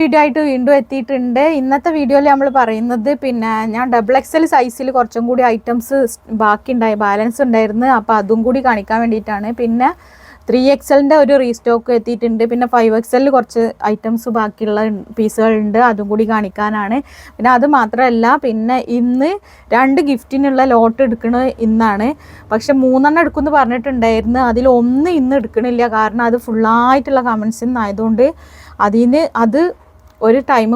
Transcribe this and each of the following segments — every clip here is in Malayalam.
വീഡിയോ ആയിട്ട് വീണ്ടും എത്തിയിട്ടുണ്ട്. ഇന്നത്തെ വീഡിയോയിൽ നമ്മൾ പറയുന്നത് പിന്നെ ഞാൻ XXL സൈസിൽ കുറച്ചും കൂടി ഐറ്റംസ് ബാലൻസ് ഉണ്ടായിരുന്നു. അപ്പോൾ അതും കൂടി കാണിക്കാൻ വേണ്ടിയിട്ടാണ്. പിന്നെ 3XLൻ്റെ ഒരു റീസ്റ്റോക്ക് എത്തിയിട്ടുണ്ട്. പിന്നെ 5XL കുറച്ച് ഐറ്റംസ് ബാക്കിയുള്ള പീസുകളുണ്ട്, അതും കൂടി കാണിക്കാനാണ്. പിന്നെ അത് മാത്രമല്ല, പിന്നെ ഇന്ന് 2 ഗിഫ്റ്റിനുള്ള ലോട്ട് എടുക്കുന്നത് ഇന്നാണ്. പക്ഷെ 3 എടുക്കുമെന്ന് പറഞ്ഞിട്ടുണ്ടായിരുന്നു. അതിൽ 1 ഇന്ന് എടുക്കണില്ല, കാരണം അത് ഫുള്ളായിട്ടുള്ള കമൻസ് ആയതുകൊണ്ട് അത്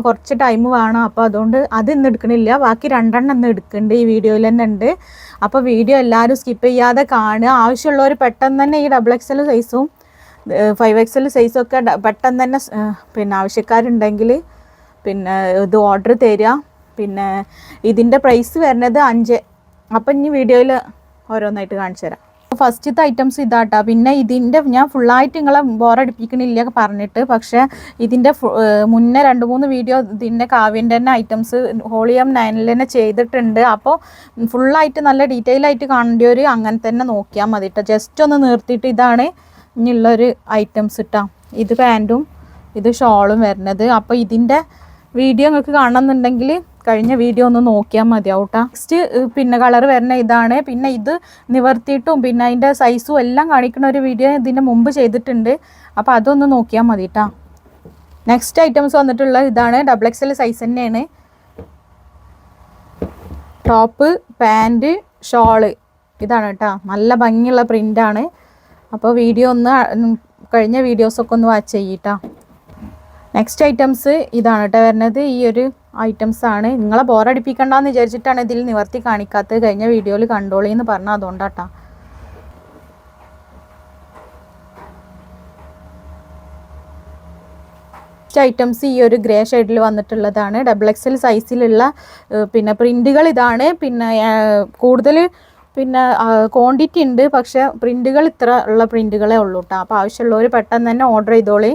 കുറച്ച് ടൈം വേണം. അപ്പോൾ അതുകൊണ്ട് അത് ഇന്ന് എടുക്കണില്ല. ബാക്കി 2 ഇന്ന് എടുക്കുന്നുണ്ട്, ഈ വീഡിയോയിൽ തന്നെ ഉണ്ട്. അപ്പോൾ വീഡിയോ എല്ലാവരും സ്കിപ്പ് ചെയ്യാതെ കാണുക. ആവശ്യമുള്ളവർ പെട്ടെന്ന് തന്നെ ഈ XXL സൈസും 5XL സൈസും ഒക്കെ പെട്ടെന്ന് തന്നെ പിന്നെ ആവശ്യക്കാരുണ്ടെങ്കിൽ പിന്നെ ഇത് ഓർഡർ തരിക. പിന്നെ ഇതിൻ്റെ പ്രൈസ് വരുന്നത് 5. അപ്പം ഇനി വീഡിയോയിൽ ഓരോന്നായിട്ട് കാണിച്ചു തരാം. ഫസ്റ്റത്തെ ഐറ്റംസ് ഇതാട്ടാ. പിന്നെ ഇതിൻ്റെ ഞാൻ ഫുള്ളായിട്ട് നിങ്ങളെ ബോറടിപ്പിക്കണില്ല പറഞ്ഞിട്ട്, പക്ഷേ ഇതിൻ്റെ മുന്നേ 2-3 വീഡിയോ ഇതിൻ്റെ കാവ്യൻ്റെ തന്നെ ഐറ്റംസ് ഹോളിയം 9 തന്നെ ചെയ്തിട്ടുണ്ട്. അപ്പോൾ ഫുള്ളായിട്ട് നല്ല ഡീറ്റെയിൽ ആയിട്ട് കാണേണ്ടവർ അങ്ങനെ തന്നെ നോക്കിയാൽ മതി കേട്ടോ. ജസ്റ്റ് ഒന്ന് നിർത്തിയിട്ട് ഇതാണ് ഇനിയുള്ളൊരു ഐറ്റംസ് ഇട്ടാ. ഇത് പാൻറ്റും ഇത് ഷോളും വരുന്നത്. അപ്പോൾ ഇതിൻ്റെ വീഡിയോ നിങ്ങൾക്ക് കാണണമെന്നുണ്ടെങ്കിൽ കഴിഞ്ഞ വീഡിയോ ഒന്ന് നോക്കിയാൽ മതിയാവും കേട്ടോ. നെക്സ്റ്റ് പിന്നെ കളർ വരുന്ന ഇതാണ്. പിന്നെ ഇത് നിവർത്തിയിട്ടും പിന്നെ അതിൻ്റെ സൈസും എല്ലാം കാണിക്കുന്ന ഒരു വീഡിയോ ഇതിൻ്റെ മുമ്പ് ചെയ്തിട്ടുണ്ട്. അപ്പോൾ അതൊന്ന് നോക്കിയാൽ മതി കേട്ടോ. നെക്സ്റ്റ് ഐറ്റംസ് വന്നിട്ടുള്ളത് ഇതാണ്. XXL സൈസ് തന്നെയാണ്. ടോപ്പ്, പാൻറ്റ്, ഷോള് ഇതാണ് കേട്ടോ. നല്ല ഭംഗിയുള്ള പ്രിൻ്റാണ്. അപ്പോൾ വീഡിയോ കഴിഞ്ഞ വീഡിയോസൊക്കെ ഒന്ന് വാച്ച് ചെയ്യട്ടോ. നെക്സ്റ്റ് ഐറ്റംസ് ഇതാണ് കേട്ടോ വരുന്നത്. ഈ ഒരു ഐറ്റംസാണ്. നിങ്ങളെ ബോറടിപ്പിക്കണ്ടെന്ന് വിചാരിച്ചിട്ടാണ് ഇതിൽ നിവർത്തി കാണിക്കാത്തത്. കഴിഞ്ഞ വീഡിയോയിൽ കണ്ടോളി എന്ന് പറഞ്ഞാൽ അതുകൊണ്ടാട്ടോ. നെക്സ്റ്റ് ഐറ്റംസ് ഈ ഒരു ഗ്രേ ഷെയ്ഡിൽ വന്നിട്ടുള്ളതാണ്. XXL സൈസിലുള്ള പിന്നെ പ്രിൻറ്റുകൾ ഇതാണ്. പിന്നെ കൂടുതൽ പിന്നെ ക്വാണ്ടിറ്റി ഉണ്ട്, പക്ഷേ പ്രിൻറ്റുകൾ ഇത്ര ഉള്ള പ്രിൻറ്റുകളേ ഉള്ളൂ കേട്ടോ. അപ്പോൾ ആവശ്യമുള്ളവർ പെട്ടെന്ന് തന്നെ ഓർഡർ ചെയ്തോളി.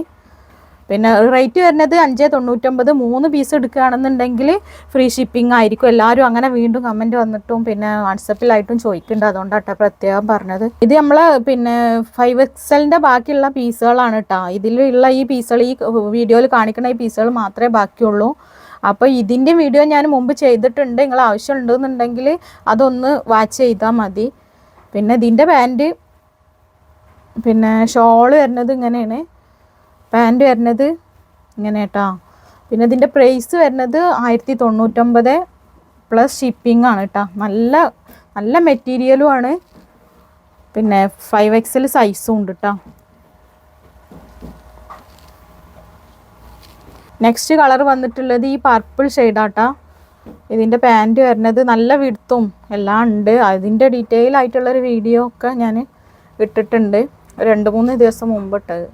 പിന്നെ റേറ്റ് വരുന്നത് 599. 3 പീസ് എടുക്കുകയാണെന്നുണ്ടെങ്കിൽ ഫ്രീ ഷിപ്പിംഗ് ആയിരിക്കും. എല്ലാവരും അങ്ങനെ വീണ്ടും കമൻറ്റ് വന്നിട്ടും പിന്നെ വാട്സപ്പിലായിട്ടും ചോദിക്കുന്നുണ്ട്, അതുകൊണ്ടാട്ടോ പ്രത്യേകം പറഞ്ഞത്. ഇത് നമ്മൾ പിന്നെ 5XLൻ്റെ ബാക്കിയുള്ള പീസുകളാണ് കേട്ടോ. ഇതിലുള്ള ഈ പീസുകൾ, ഈ വീഡിയോയിൽ കാണിക്കുന്ന ഈ പീസുകൾ മാത്രമേ ബാക്കിയുള്ളൂ. അപ്പോൾ ഇതിൻ്റെ വീഡിയോ ഞാൻ മുമ്പ് ചെയ്തിട്ടുണ്ട്. നിങ്ങൾ ആവശ്യമുണ്ടെന്നുണ്ടെങ്കിൽ അതൊന്ന് വാച്ച് ചെയ്താൽ മതി. പിന്നെ ഇതിൻ്റെ പാൻറ്റ് പിന്നെ ഷോള് വരുന്നത് ഇങ്ങനെയാണ്. പാൻറ്റ് വരുന്നത് ഇങ്ങനെ കേട്ടോ. പിന്നെ ഇതിൻ്റെ പ്രൈസ് വരുന്നത് 1099 പ്ലസ് ഷിപ്പിംഗ് ആണ് കേട്ടോ. നല്ല മെറ്റീരിയലും ആണ്. പിന്നെ 5XL സൈസും ഉണ്ട് കേട്ടോ. നെക്സ്റ്റ് കളർ വന്നിട്ടുള്ളത് ഈ പർപ്പിൾ ഷെയ്ഡാട്ടോ. ഇതിൻ്റെ പാൻറ്റ് വരുന്നത് നല്ല വിടുത്തും എല്ലാം ഉണ്ട്. അതിൻ്റെ ഡീറ്റെയിൽ ആയിട്ടുള്ളൊരു വീഡിയോ ഒക്കെ ഞാൻ ഇട്ടിട്ടുണ്ട് 2-3 ദിവസം മുമ്പ് ഇട്ടത്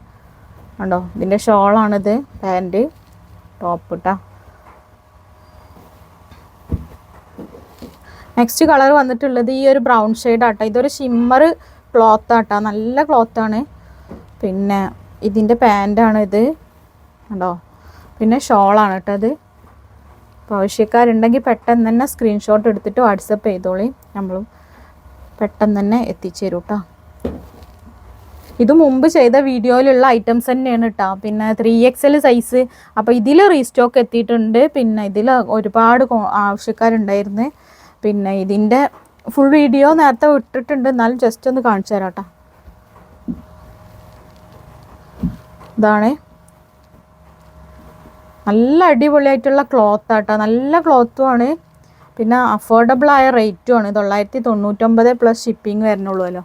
കണ്ടോ. ഇതിൻ്റെ ഷോളാണിത്, പാൻറ്റ്, ടോപ്പ് ഇട്ടാ. നെക്സ്റ്റ് കളർ വന്നിട്ടുള്ളത് ഈ ഒരു ബ്രൗൺ ഷെയ്ഡാട്ടോ. ഇതൊരു ഷിമ്മർ ക്ലോത്താട്ടോ, നല്ല ക്ലോത്താണ്. പിന്നെ ഇതിൻ്റെ പാൻറ്റാണ് ഇത് കണ്ടോ. പിന്നെ ഷോളാണ് കേട്ടോ അത്. അപ്പോൾ ആവശ്യക്കാരുണ്ടെങ്കിൽ പെട്ടെന്ന് തന്നെ സ്ക്രീൻഷോട്ട് എടുത്തിട്ട് വാട്സപ്പ് ചെയ്തോളി, നമ്മളും പെട്ടെന്ന് തന്നെ എത്തിച്ചു തരും കേട്ടോ. ഇത് മുമ്പ് ചെയ്ത വീഡിയോയിലുള്ള ഐറ്റംസ് തന്നെയാണ് കേട്ടോ. പിന്നെ 3XL സൈസ്. അപ്പോൾ ഇതിൽ റീസ്റ്റോക്ക് എത്തിയിട്ടുണ്ട്. പിന്നെ ഇതിൽ ഒരുപാട് ആവശ്യക്കാരുണ്ടായിരുന്നു. പിന്നെ ഇതിൻ്റെ ഫുൾ വീഡിയോ നേരത്തെ ഇട്ടിട്ടുണ്ട്, എന്നാലും ജസ്റ്റ് ഒന്ന് കാണിച്ചു തരാം കേട്ടോ. ഇതാണ് നല്ല അടിപൊളിയായിട്ടുള്ള ക്ലോത്താട്ടോ. നല്ല ക്ലോത്തുമാണ്. പിന്നെ അഫോർഡബിളായ റേറ്റുമാണ്. 999 പ്ലസ് ഷിപ്പിംഗ് വരുന്നുള്ളൂല്ലോ.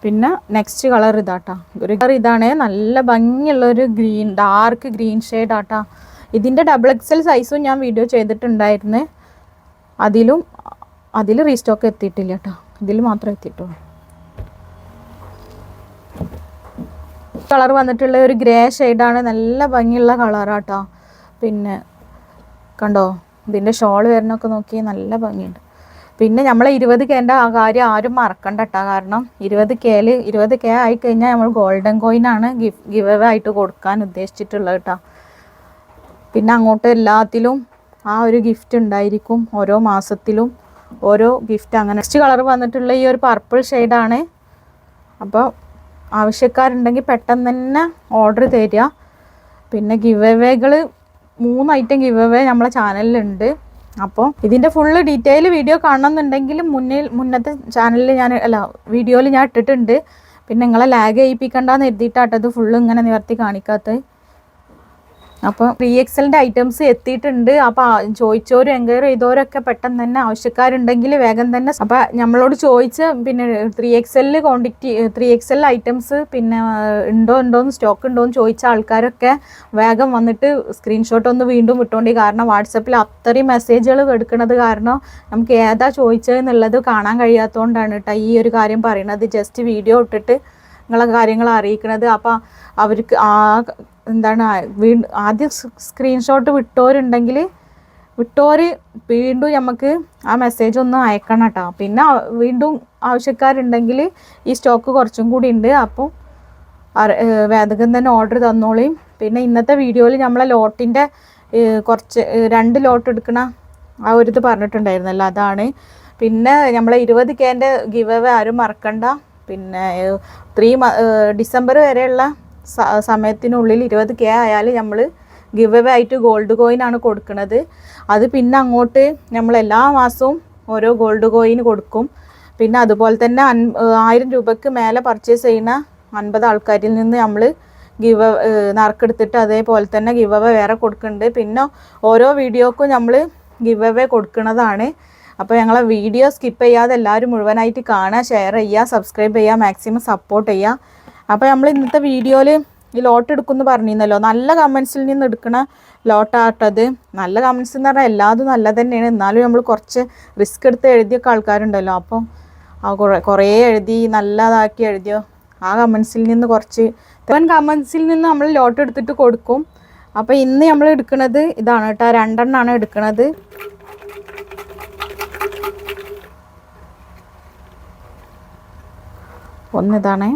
പിന്നെ നെക്സ്റ്റ് കളർ ഇതാട്ടാ. ഒരു കളർ ഇതാണ്. നല്ല ഭംഗിയുള്ളൊരു ഡാർക്ക് ഗ്രീൻ ഷെയ്ഡാട്ടാ. ഇതിൻ്റെ XXL സൈസും ഞാൻ വീഡിയോ ചെയ്തിട്ടുണ്ടായിരുന്നു. അതിൽ റീസ്റ്റോക്ക് എത്തിയിട്ടില്ല കേട്ടോ. ഇതിൽ മാത്രമേ എത്തിയിട്ടുള്ളൂ. കളർ വന്നിട്ടുള്ള ഒരു ഗ്രേ ഷെയ്ഡാണ്. നല്ല ഭംഗിയുള്ള കളറാട്ടോ. പിന്നെ കണ്ടോ, ഇതിൻ്റെ ഷോൾ വരുന്നൊക്കെ നോക്കി നല്ല ഭംഗിയുണ്ട്. പിന്നെ നമ്മളെ 20Kൻ്റെ ആ കാര്യം ആരും മറക്കണ്ട കേട്ടോ. കാരണം 20K ആയിക്കഴിഞ്ഞാൽ നമ്മൾ ഗോൾഡൻ കോയിനാണ് ഗിവ് അവേ ആയിട്ട് കൊടുക്കാൻ ഉദ്ദേശിച്ചിട്ടുള്ളത് കേട്ടോ. പിന്നെ അങ്ങോട്ട് എല്ലാത്തിലും ആ ഒരു ഗിഫ്റ്റ് ഉണ്ടായിരിക്കും. ഓരോ മാസത്തിലും ഓരോ ഗിഫ്റ്റ് അങ്ങനെ. നെക്സ്റ്റ് കളർ വന്നിട്ടുള്ള ഈ ഒരു പർപ്പിൾ ഷെയ്ഡാണ്. അപ്പോൾ ആവശ്യക്കാരുണ്ടെങ്കിൽ പെട്ടെന്ന് തന്നെ ഓർഡർ തരിക. പിന്നെ ഗിവ് അവേകൾ 3 ഐറ്റം ഗിവ് അവേ നമ്മളെ ചാനലിലുണ്ട്. അപ്പോൾ ഇതിൻ്റെ ഫുള്ള് ഡീറ്റെയിൽ വീഡിയോ കാണണമെന്നുണ്ടെങ്കിൽ മുന്നത്തെ ചാനലിൽ വീഡിയോയിൽ ഞാൻ ഇട്ടിട്ടുണ്ട്. പിന്നെ നിങ്ങളെ ലാഗ് ചെയ്യിപ്പിക്കണ്ടെന്ന് എഴുതിയിട്ടാട്ടത് ഫുള്ള് ഇങ്ങനെ നിവർത്തി കാണിക്കാത്തത്. അപ്പോൾ 3XL ഐറ്റംസ് എത്തിയിട്ടുണ്ട്. അപ്പോൾ ചോദിച്ചവരും എൻക്വയറി ചെയ്തവരൊക്കെ പെട്ടെന്ന് തന്നെ ആവശ്യക്കാരുണ്ടെങ്കിൽ വേഗം തന്നെ. അപ്പോൾ നമ്മളോട് ചോദിച്ച പിന്നെ 3XL ക്വാണ്ടിറ്റി 3XL ഐറ്റംസ് പിന്നെ ഉണ്ടോയെന്ന് സ്റ്റോക്ക് ഉണ്ടോയെന്ന് ചോദിച്ച ആൾക്കാരൊക്കെ വേഗം വന്നിട്ട് സ്ക്രീൻഷോട്ട് ഒന്ന് വീണ്ടും വിട്ടോണ്ടി. കാരണം വാട്സപ്പിൽ അത്രയും മെസ്സേജുകൾ എടുക്കുന്നത് കാരണം നമുക്ക് ഏതാ ചോദിച്ചതെന്നുള്ളത് കാണാൻ കഴിയാത്തതുകൊണ്ടാണ് കേട്ടോ ഈ ഒരു കാര്യം പറയണത്. ജസ്റ്റ് വീഡിയോ ഇട്ടിട്ട് നിങ്ങളെ കാര്യങ്ങൾ അറിയിക്കണത്. അപ്പോൾ അവർക്ക് ആദ്യം സ്ക്രീൻഷോട്ട് വിട്ടോരുണ്ടെങ്കിൽ വീണ്ടും നമുക്ക് ആ മെസ്സേജ് ഒന്ന് അയക്കണം കേട്ടോ. പിന്നെ വീണ്ടും ആവശ്യക്കാരുണ്ടെങ്കിൽ ഈ സ്റ്റോക്ക് കുറച്ചും കൂടി ഉണ്ട്. അപ്പോൾ വേഗം തന്നെ ഓർഡർ തന്നോളിയും. പിന്നെ ഇന്നത്തെ വീഡിയോയിൽ നമ്മളെ ലോട്ടിൻ്റെ കുറച്ച് 2 ലോട്ട് എടുക്കണ ആ ഒരു ഇത് പറഞ്ഞിട്ടുണ്ടായിരുന്നല്ലോ, അതാണ്. പിന്നെ നമ്മളെ 20K ഗിവ് അവേ ആരും മറക്കണ്ട. പിന്നെ ഡിസംബർ വരെയുള്ള സമയത്തിനുള്ളിൽ 20K ആയാൽ നമ്മൾ ഗിവ് അവേ ആയിട്ട് ഗോൾഡ് കോയിനാണ് കൊടുക്കുന്നത്. അത് പിന്നെ അങ്ങോട്ട് നമ്മൾ എല്ലാ മാസവും ഓരോ ഗോൾഡ് കോയിൻ കൊടുക്കും. പിന്നെ അതുപോലെ തന്നെ 1000 രൂപയ്ക്ക് മേലെ പർച്ചേസ് ചെയ്യുന്ന 50 ആൾക്കാരിൽ നിന്ന് നമ്മൾ നറുക്കെടുത്തിട്ട് അതേപോലെ തന്നെ ഗിവ് അവേ വേറെ കൊടുക്കുന്നുണ്ട്. പിന്നെ ഓരോ വീഡിയോക്കും നമ്മൾ ഗിവ് അവേ കൊടുക്കുന്നതാണ്. അപ്പോൾ ഞങ്ങളെ വീഡിയോ സ്കിപ്പ് ചെയ്യാതെ എല്ലാവരും മുഴുവനായിട്ട് കാണുക, ഷെയർ ചെയ്യുക, സബ്സ്ക്രൈബ് ചെയ്യുക, മാക്സിമം സപ്പോർട്ട് ചെയ്യുക. അപ്പോൾ നമ്മൾ ഇന്നത്തെ വീഡിയോയിൽ ഈ ലോട്ട് എടുക്കുമെന്ന് പറഞ്ഞിരുന്നല്ലോ, നല്ല കമൻസിൽ നിന്ന് എടുക്കണ ലോട്ടാട്ടത്. നല്ല കമൻസ് എന്ന് പറഞ്ഞാൽ എല്ലാതും നല്ല തന്നെയാണ്. എന്നാലും നമ്മൾ കുറച്ച് റിസ്ക് എടുത്ത് എഴുതിയൊക്കെ ആൾക്കാരുണ്ടല്ലോ. അപ്പോൾ കുറേ എഴുതി നല്ലതാക്കി എഴുതിയോ ആ കമൻസിൽ നിന്ന് കുറച്ച് കമൻസിൽ നിന്ന് നമ്മൾ ലോട്ട് എടുത്തിട്ട് കൊടുക്കും. അപ്പോൾ ഇന്ന് നമ്മൾ എടുക്കുന്നത് ഇതാണ് കേട്ടോ, 2 എണ്ണമാണ് എടുക്കുന്നത്. ഒന്നിതാണ്,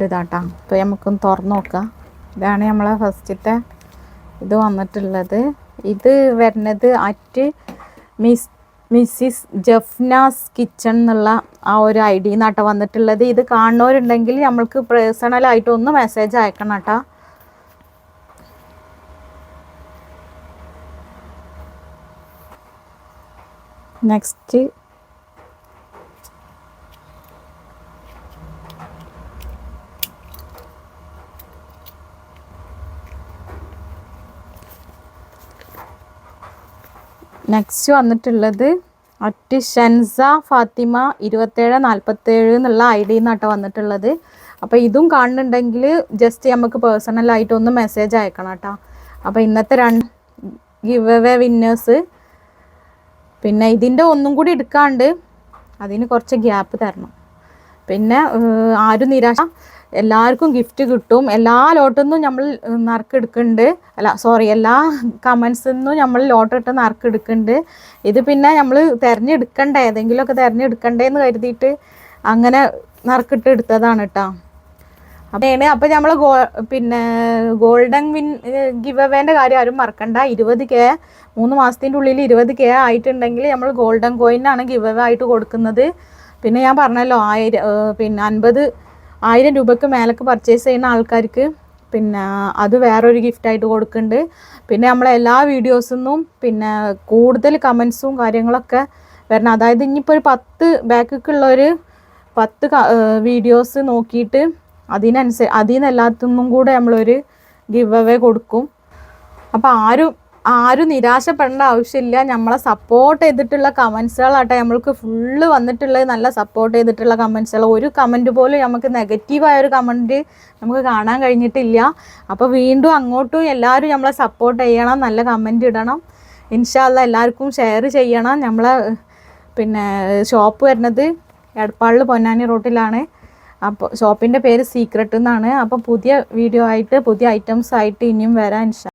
ഇതാട്ടാ. അപ്പോൾ നമുക്കൊന്ന് തുറന്ന് നോക്കാം. ഇതാണ് നമ്മളെ ഫസ്റ്റത്തെ ഇത് വന്നിട്ടുള്ളത്. ഇത് വരുന്നത് അറ്റ് മിസ്സിസ് ജഫ്നാസ് കിച്ചൺ എന്നുള്ള ആ ഒരു ID നിന്നാട്ടോ വന്നിട്ടുള്ളത്. ഇത് കാണുന്നവരുണ്ടെങ്കിൽ നമ്മൾക്ക് പേഴ്സണലായിട്ട് ഒന്ന് മെസ്സേജ് അയക്കണം കേട്ടോ. നെക്സ്റ്റ് വന്നിട്ടുള്ളത് അറ്റ് ഷൻസ ഫാത്തിമ 2747 എന്നുള്ള ID നിന്നാട്ടോ വന്നിട്ടുള്ളത്. അപ്പോൾ ഇതും കാണുന്നുണ്ടെങ്കിൽ ജസ്റ്റ് നമുക്ക് പേഴ്സണലായിട്ട് ഒന്ന് മെസ്സേജ് അയക്കണം കേട്ടോ. അപ്പോൾ ഇന്നത്തെ 2 ഗിവ് അവേ വിന്നേഴ്സ്. പിന്നെ ഇതിൻ്റെ ഒന്നും കൂടി എടുക്കാണ്ട് അതിന് കുറച്ച് ഗ്യാപ്പ് തരണം. പിന്നെ ആരും നിരാശ, എല്ലാവർക്കും ഗിഫ്റ്റ് കിട്ടും. എല്ലാ ലോട്ടിൽ നമ്മൾ നറുക്കെടുക്കുന്നുണ്ട്. എല്ലാ കമൻസിൽ നിന്നും നമ്മൾ ലോട്ടിട്ട് നറുക്കെടുക്കുന്നുണ്ട്. ഇത് പിന്നെ നമ്മൾ തിരഞ്ഞെടുക്കണ്ടേ, ഏതെങ്കിലുമൊക്കെ തിരഞ്ഞെടുക്കണ്ടേന്ന് കരുതിയിട്ട് അങ്ങനെ നറുക്കിട്ട് എടുത്തതാണ് കേട്ടോ. അപ്പോൾ നമ്മൾ പിന്നെ ഗോൾഡൻ ഗിവ് അവേൻ്റെ കാര്യം ആരും മറക്കണ്ട. 20K 3 മാസത്തിൻ്റെ ഉള്ളിൽ 20K ആയിട്ടുണ്ടെങ്കിൽ നമ്മൾ ഗോൾഡൻ കോയിനാണ് ഗിവ് അവേ ആയിട്ട് കൊടുക്കുന്നത്. പിന്നെ ഞാൻ പറഞ്ഞല്ലോ 1000 രൂപയ്ക്ക് മേലേക്ക് പർച്ചേസ് ചെയ്യുന്ന ആൾക്കാർക്ക് പിന്നെ അത് വേറൊരു ഗിഫ്റ്റായിട്ട് കൊടുക്കുന്നുണ്ട്. പിന്നെ നമ്മളെല്ലാ വീഡിയോസിൽ നിന്നും പിന്നെ കൂടുതൽ കമൻസും കാര്യങ്ങളൊക്കെ വരണം. അതായത് ഇനിയിപ്പോൾ ഒരു 10 ബാക്കുള്ളൊരു 10 വീഡിയോസ് നോക്കിയിട്ട് അതിൽ നിന്ന് എല്ലാത്തിനും കൂടെ നമ്മളൊരു ഗിവ് അവേ കൊടുക്കും. അപ്പോൾ ആരും നിരാശപ്പെടേണ്ട ആവശ്യമില്ല. നമ്മളെ സപ്പോർട്ട് ചെയ്തിട്ടുള്ള കമൻസുകളാട്ടെ നമ്മൾക്ക് ഫുള്ള് വന്നിട്ടുള്ളത്. നല്ല സപ്പോർട്ട് ചെയ്തിട്ടുള്ള കമൻസുകൾ. ഒരു കമൻറ്റ് പോലും നമുക്ക് നെഗറ്റീവായൊരു കമൻറ്റ് നമുക്ക് കാണാൻ കഴിഞ്ഞിട്ടില്ല. അപ്പോൾ വീണ്ടും അങ്ങോട്ടും എല്ലാവരും നമ്മളെ സപ്പോർട്ട് ചെയ്യണം, നല്ല കമൻറ്റ് ഇടണം. ഇൻഷാ അല്ലാഹ് എല്ലാവർക്കും ഷെയർ ചെയ്യണം. നമ്മളെ പിന്നെ ഷോപ്പ് വരുന്നത് എടപ്പാളിൽ പൊന്നാനി റോട്ടിലാണ്. അപ്പോൾ ഷോപ്പിൻ്റെ പേര് സീക്രട്ട് എന്നാണ്. അപ്പോൾ പുതിയ വീഡിയോ ആയിട്ട് പുതിയ ഐറ്റംസ് ആയിട്ട് ഇനിയും വരാൻ